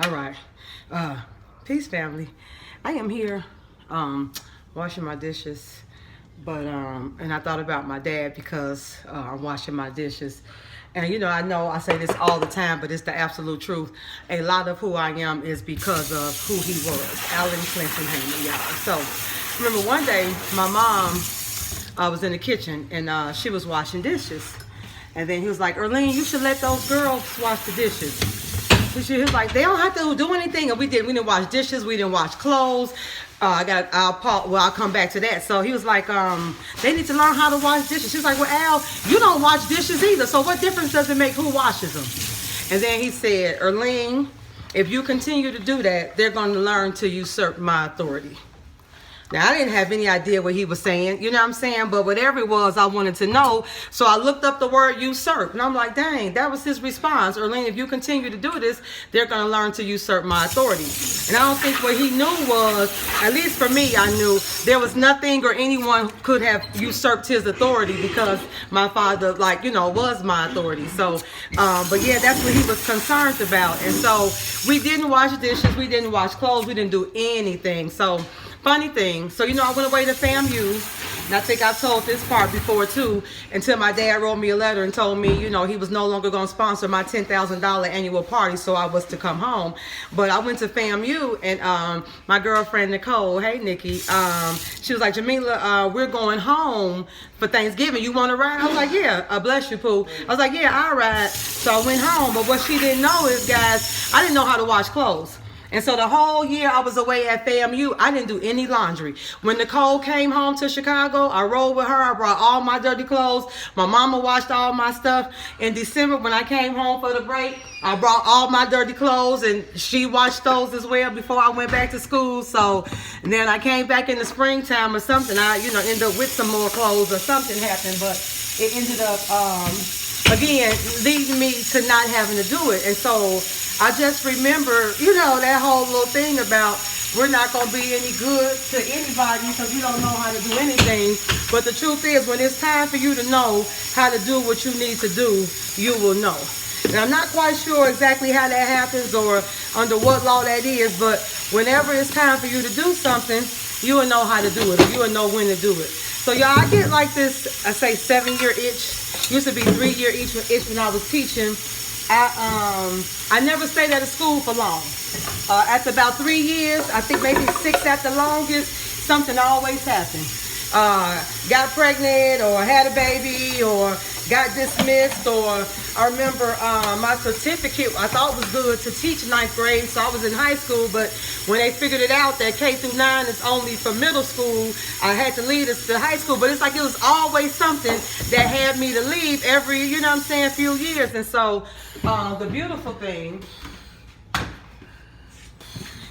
All right. Peace, family. I am here washing my dishes, but and I thought about my dad because I'm washing my dishes. And I know I say this all the time, but it's the absolute truth. A lot of who I am is because of who he was, Alan Clinton Hayman, y'all. So, remember one day my mom was in the kitchen and she was washing dishes. And then he was like, Erlene, you should let those girls wash the dishes. He was like, they don't have to do anything. And we didn't wash dishes. We didn't wash clothes. I'll come back to that. So he was like, they need to learn how to wash dishes. She's like, well, Al, you don't wash dishes either. So what difference does it make who washes them? And then he said, Erlene, if you continue to do that, they're going to learn to usurp my authority. Now, I didn't have any idea what he was saying, you know what I'm saying? But whatever it was, I wanted to know. So I looked up the word usurp. And I'm like, dang, that was his response. Erlene, if you continue to do this, they're going to learn to usurp my authority. And I don't think what he knew was, at least for me, I knew there was nothing or anyone could have usurped his authority because my father, was my authority. So, but yeah, that's what he was concerned about. And so we didn't wash dishes. We didn't wash clothes. We didn't do anything. So, funny thing, so I went away to FAMU, and I think I told this part before too, until my dad wrote me a letter and told me, he was no longer going to sponsor my $10,000 annual party, so I was to come home. But I went to FAMU, and my girlfriend Nicole, hey Nikki, she was like, Jamila, we're going home for Thanksgiving. You want to ride? I was like, yeah. Bless you, Pooh. I was like, yeah, I'll ride. So I went home, but what she didn't know is, guys, I didn't know how to wash clothes. And so the whole year I was away at FAMU, I didn't do any laundry. When Nicole came home to Chicago, I rode with her. I brought all my dirty clothes. My mama washed all my stuff. In December, when I came home for the break, I brought all my dirty clothes, and she washed those as well before I went back to school. So and then I came back in the springtime or something. I, ended up with some more clothes or something happened, but it ended up, again, leading me to not having to do it. And so I just remember, that whole little thing about we're not going to be any good to anybody because we don't know how to do anything. But the truth is, when it's time for you to know how to do what you need to do, you will know. And I'm not quite sure exactly how that happens or under what law that is, but whenever it's time for you to do something, you will know how to do it, or you will know when to do it. So y'all, I get like this, I say 7-year itch. Used to be 3-year itch when I was teaching. I never stayed at a school for long. After about 3 years, I think maybe 6 at the longest, something always happened. Got pregnant or had a baby or got dismissed, or I remember my certificate I thought was good to teach 9th grade, so I was in high school, but when they figured it out that K through 9 is only for middle school, I had to leave to high school. But it's like it was always something that had me to leave every, few years. And so the beautiful thing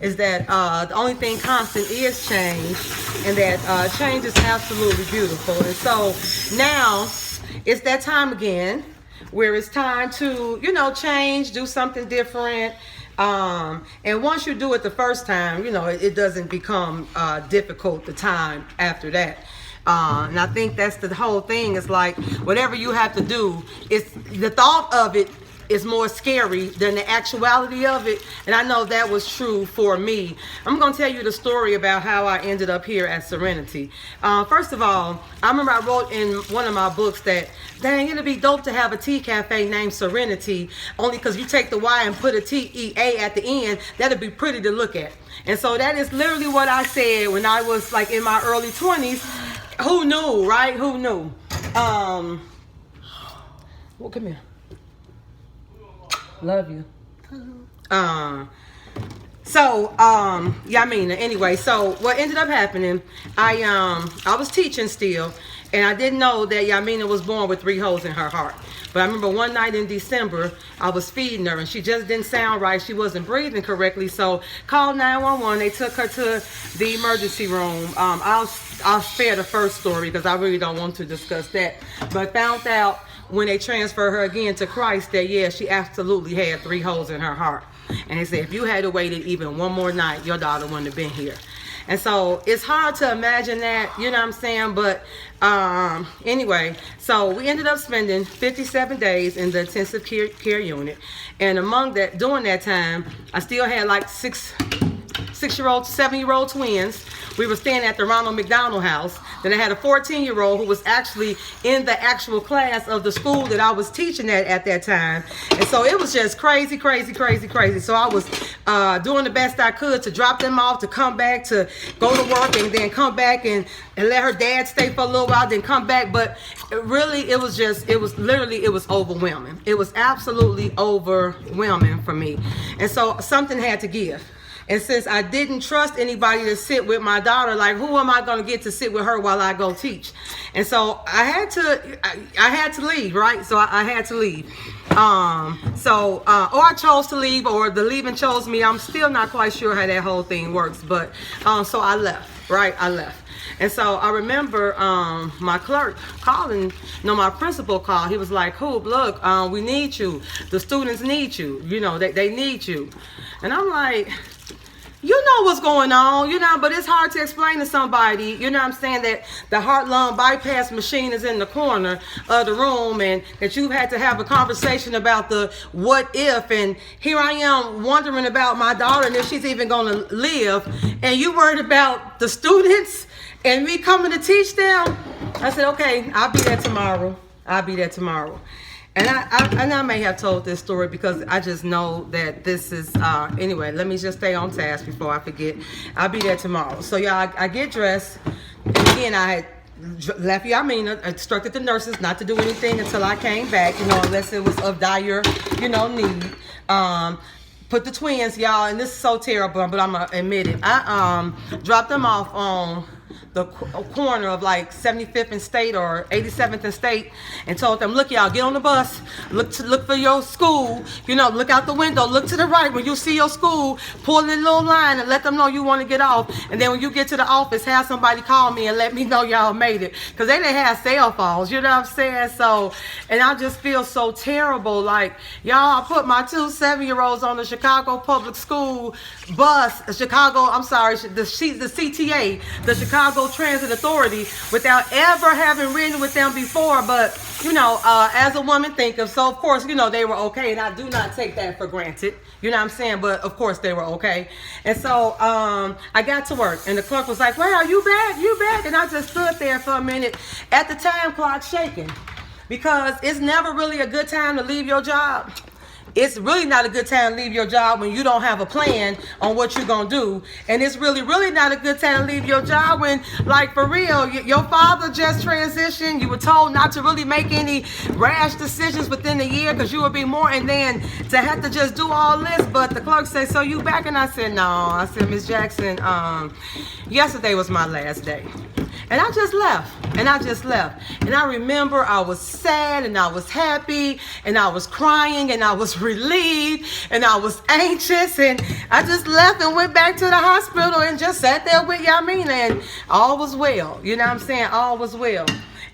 is that the only thing constant is change, and that change is absolutely beautiful. And so now it's that time again where it's time to, change, do something different. And once you do it the first time, it doesn't become difficult the time after that. And I think that's the whole thing. It's like whatever you have to do, it's the thought of it is more scary than the actuality of it. And I know that was true for me. I'm going to tell you the story about how I ended up here at Serenity. First of all, I remember I wrote in one of my books that, dang, it'd be dope to have a tea cafe named Serenity, only because you take the Y and put a T-E-A at the end, that'd be pretty to look at. And so that is literally what I said when I was like in my early 20s. Who knew, right? Who knew? Well, come here. Love you. Anyway, so what ended up happening, I was teaching still, and I didn't know that Yamina was born with 3 holes in her heart. But I remember one night in December, I was feeding her, and she just didn't sound right. She wasn't breathing correctly, so called 911. They took her to the emergency room. I'll spare the first story because I really don't want to discuss that. But found out when they transferred her again to Christ that, yeah, she absolutely had 3 holes in her heart. And they said, if you had waited even one more night, your daughter wouldn't have been here. And so it's hard to imagine that, you know what I'm saying? But anyway, so we ended up spending 57 days in the intensive care unit. And among that, during that time, I still had like 6-year-old, 7-year-old twins. We were staying at the Ronald McDonald House. Then I had a 14-year-old who was actually in the actual class of the school that I was teaching at that time. And so it was just crazy, crazy, crazy, crazy. So I was doing the best I could to drop them off, to come back, to go to work, and then come back and let her dad stay for a little while, then come back. But really, it was overwhelming. It was absolutely overwhelming for me. And so something had to give. And since I didn't trust anybody to sit with my daughter, like, who am I going to get to sit with her while I go teach? And so I had to leave, right? So I had to leave. Or I chose to leave, or the leaving chose me. I'm still not quite sure how that whole thing works. But so I left, right? I left. And so I remember my clerk calling, my principal called. He was like, Hoop, look, we need you. The students need you. You know, they need you. And I'm like, you know what's going on, but it's hard to explain to somebody, what I'm saying, that the heart-lung bypass machine is in the corner of the room, and that you've had to have a conversation about the what if, and here I am wondering about my daughter and if she's even going to live, and you worried about the students and me coming to teach them. I said, okay, I'll be there tomorrow. And I may have told this story because I just know that this is, anyway, let me just stay on task before I forget. I'll be there tomorrow. So, y'all, I get dressed. And again, I had left Yamina, instructed the nurses not to do anything until I came back, unless it was of dire, need. Put the twins, y'all, and this is so terrible, but I'm going to admit it. I dropped them off on the corner of like 75th and State or 87th and State, and told them, look, y'all, get on the bus, look for your school, look out the window, look to the right when you see your school, pull a little line and let them know you want to get off, and then when you get to the office, have somebody call me and let me know y'all made it, because they didn't have cell phones, you know what I'm saying? So, and I just feel so terrible, like, y'all, I put my 2 7-year-olds on the Chicago Public School bus, the CTA, the Chicago Transit Authority, without ever having ridden with them before. But as a woman thinker, so of course they were okay, and I do not take that for granted, you know what I'm saying? But of course they were okay. And so I got to work, and the clerk was like, well, you back? And I just stood there for a minute at the time clock shaking, because it's never really a good time to leave your job. It's really not a good time to leave your job when you don't have a plan on what you're going to do. And it's really, really not a good time to leave your job when, like, for real, your father just transitioned. You were told not to really make any rash decisions within the year because you would be more, and then to have to just do all this. But the clerk said, so you back? And I said, no. I said, Miss Jackson, yesterday was my last day. And I just left. And I remember I was sad, and I was happy, and I was crying, and I was relieved, and I was anxious, and I just left and went back to the hospital and just sat there with Yamina, and all was well. You know what I'm saying? All was well.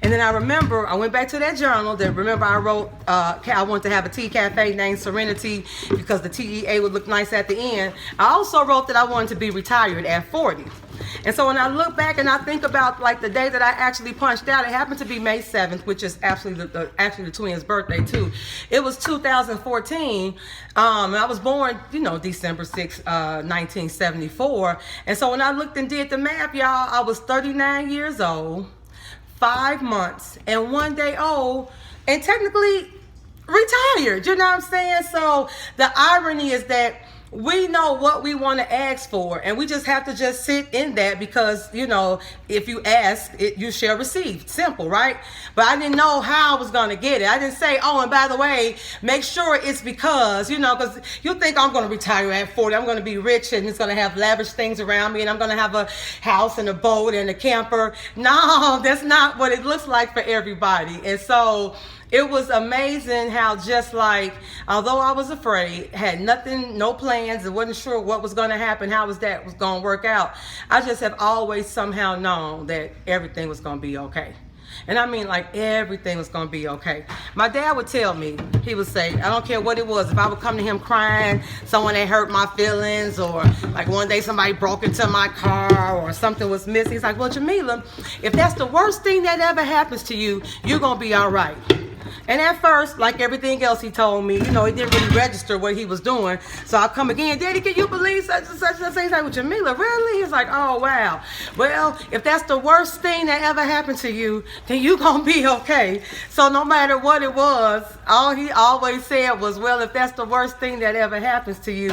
And then I remember I went back to that journal. I wrote I wanted to have a tea cafe named Serenity because the TEA would look nice at the end. I also wrote that I wanted to be retired at 40. And so when I look back and I think about like the day that I actually punched out, it happened to be May 7th, which is actually the twins' birthday too. It was 2014. And I was born, December 6, 1974. And so when I looked and did the math, y'all, I was 39 years old, 5 months, and 1 day old, and technically retired. You know what I'm saying? So the irony is that we know what we want to ask for, and we just have to just sit in that, because if you ask it, you shall receive. Simple, right? But I didn't know how I was going to get it. I didn't say, oh, and by the way, make sure it's because because you think I'm going to retire at 40, I'm going to be rich and it's going to have lavish things around me, and I'm going to have a house and a boat and a camper. No, that's not what it looks like for everybody. And so it was amazing how, just like, although I was afraid, had nothing, no plans, and wasn't sure what was going to happen, how was going to work out, I just have always somehow known that everything was going to be okay. And I mean, like, everything was going to be okay. My dad would tell me, he would say, I don't care what it was, if I would come to him crying, someone that hurt my feelings, or like one day somebody broke into my car or something was missing, he's like, well, Jamila, if that's the worst thing that ever happens to you, you're going to be all right. And at first, like everything else he told me, you know, it didn't really register what he was doing. So I come again, Daddy, can you believe such and such and such? He's like, well, Jamila, really? He's like, oh, wow. Well, if that's the worst thing that ever happened to you, then you going to be okay. So no matter what it was, all he always said was, well, if that's the worst thing that ever happens to you,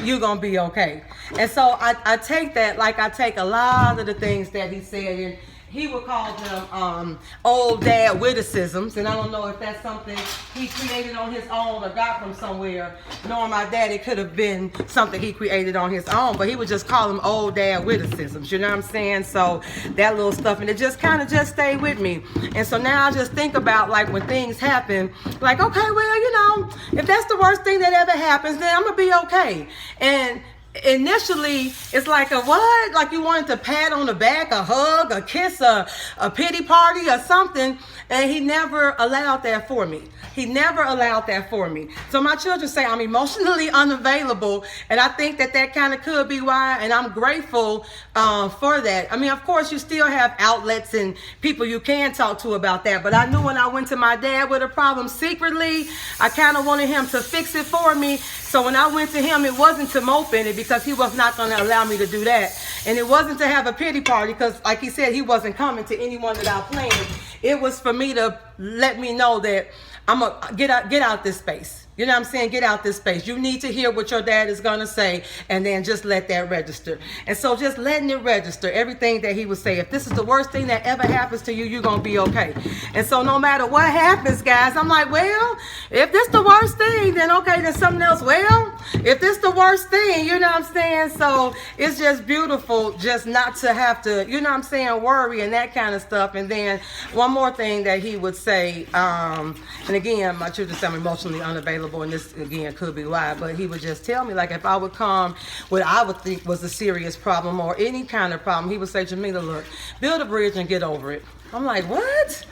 you're going to be okay. And so I take that, like I take a lot of the things that he said, and he would call them old dad witticisms, and I don't know if that's something he created on his own or got from somewhere. Knowing my dad, it could have been something he created on his own, but he would just call them old dad witticisms, you know what I'm saying? So that little stuff, and it just kind of just stayed with me. And so now I just think about, like, when things happen, like, okay, well, you know, if that's the worst thing that ever happens, then I'm gonna be okay. And initially, it's like a what? Like you wanted to pat on the back, a hug, a kiss, a pity party or something. And he never allowed that for me. He never allowed that for me. So my children say I'm emotionally unavailable. And I think that that kind of could be why. And I'm grateful for that. I mean, of course, you still have outlets and people you can talk to about that. But I knew when I went to my dad with a problem secretly, I kind of wanted him to fix it for me. So when I went to him, it wasn't to mope in it, because he was not going to allow me to do that. And it wasn't to have a pity party, because like he said, he wasn't coming to anyone that I planned. It was for me to let me know that I'm going to get out this space. You know what I'm saying? Get out this space. You need to hear what your dad is going to say, and then just let that register. And so just letting it register, everything that he would say. If this is the worst thing that ever happens to you, you're going to be okay. And so no matter what happens, guys, I'm like, well, if this the worst thing, then okay, then something else. Well, if this the worst thing, you know what I'm saying? So it's just beautiful just not to have to, you know what I'm saying, worry and that kind of stuff. And then one more thing that he would say, and again, my children say I'm emotionally unavailable, and this again could be why, but he would just tell me, like, if I would come what I would think was a serious problem or any kind of problem, he would say, Jamila, look, build a bridge and get over it. I'm like, what?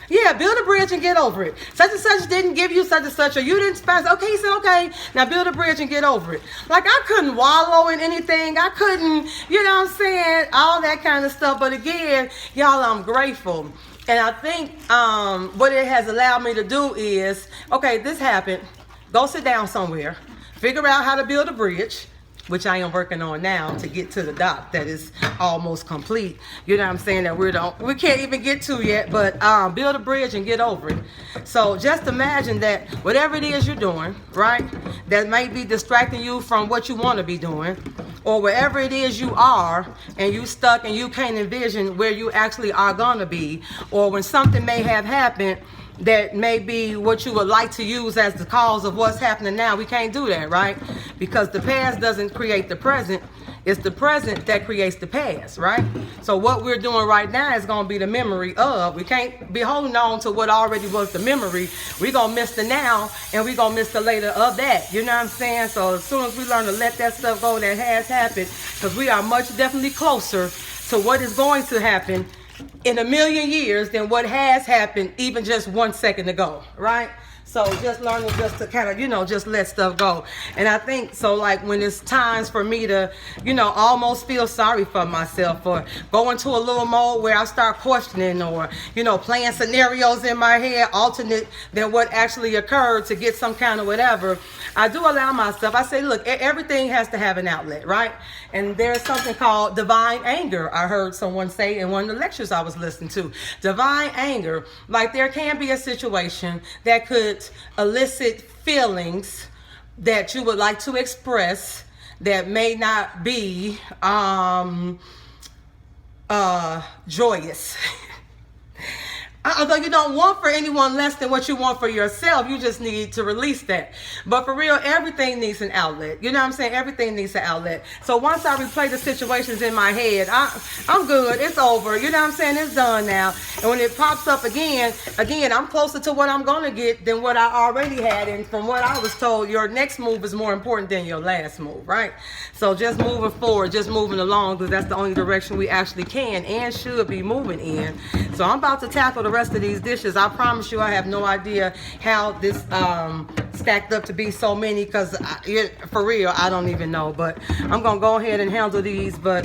Yeah, build a bridge and get over it. Such and such didn't give you such and such, or you didn't spend. Okay, he said, okay, now build a bridge and get over it. Like, I couldn't wallow in anything. I couldn't, you know what I'm saying, all that kind of stuff. But again, y'all, I'm grateful. And I think what it has allowed me to do is, okay, this happened. Go sit down somewhere, figure out how to build a bridge, which I am working on now to get to the dock that is almost complete. You know what I'm saying, that we can't even get to yet, but build a bridge and get over it. So just imagine that whatever it is you're doing, right, that may be distracting you from what you want to be doing, or wherever it is you are and you stuck and you can't envision where you actually are gonna be, or when something may have happened that may be what you would like to use as the cause of what's happening now. We can't do that, right? Because the past doesn't create the present. It's the present that creates the past, right? So what we're doing right now is going to be the memory of. We can't be holding on to what already was the memory. We're going to miss the now, and we're going to miss the later of that. You know what I'm saying? So as soon as we learn to let that stuff go that has happened, because we are much definitely closer to what is going to happen in a million years than what has happened even just 1 second ago, right? So just learning just to kind of, you know, just let stuff go. And I think, so like when it's times for me to, you know, almost feel sorry for myself, or go into a little mode where I start questioning, or, you know, playing scenarios in my head alternate than what actually occurred to get some kind of whatever, I do allow myself, I say, look, everything has to have an outlet, right? And there's something called divine anger. I heard someone say in one of the lectures I was listening to. Divine anger, like there can be a situation that could elicit feelings that you would like to express that may not be joyous. Although you don't want for anyone less than what you want for yourself, you just need to release that. But for real, everything needs an outlet. You know what I'm saying? Everything needs an outlet. So once I replay the situations in my head, I'm good. It's over. You know what I'm saying? It's done now. And when it pops up again, I'm closer to what I'm going to get than what I already had. And from what I was told, your next move is more important than your last move, right? So just moving forward, just moving along, because that's the only direction we actually can and should be moving in. So I'm about to tackle the rest of these dishes. I promise you, I have no idea how this stacked up to be so many, because for real, I don't even know. But I'm gonna go ahead and handle these. But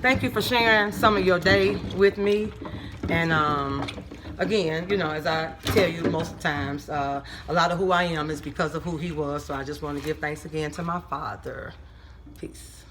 thank you for sharing some of your day with me. And again, you know, as I tell you most of the times, a lot of who I am is because of who he was. So I just want to give thanks again to my father. Peace.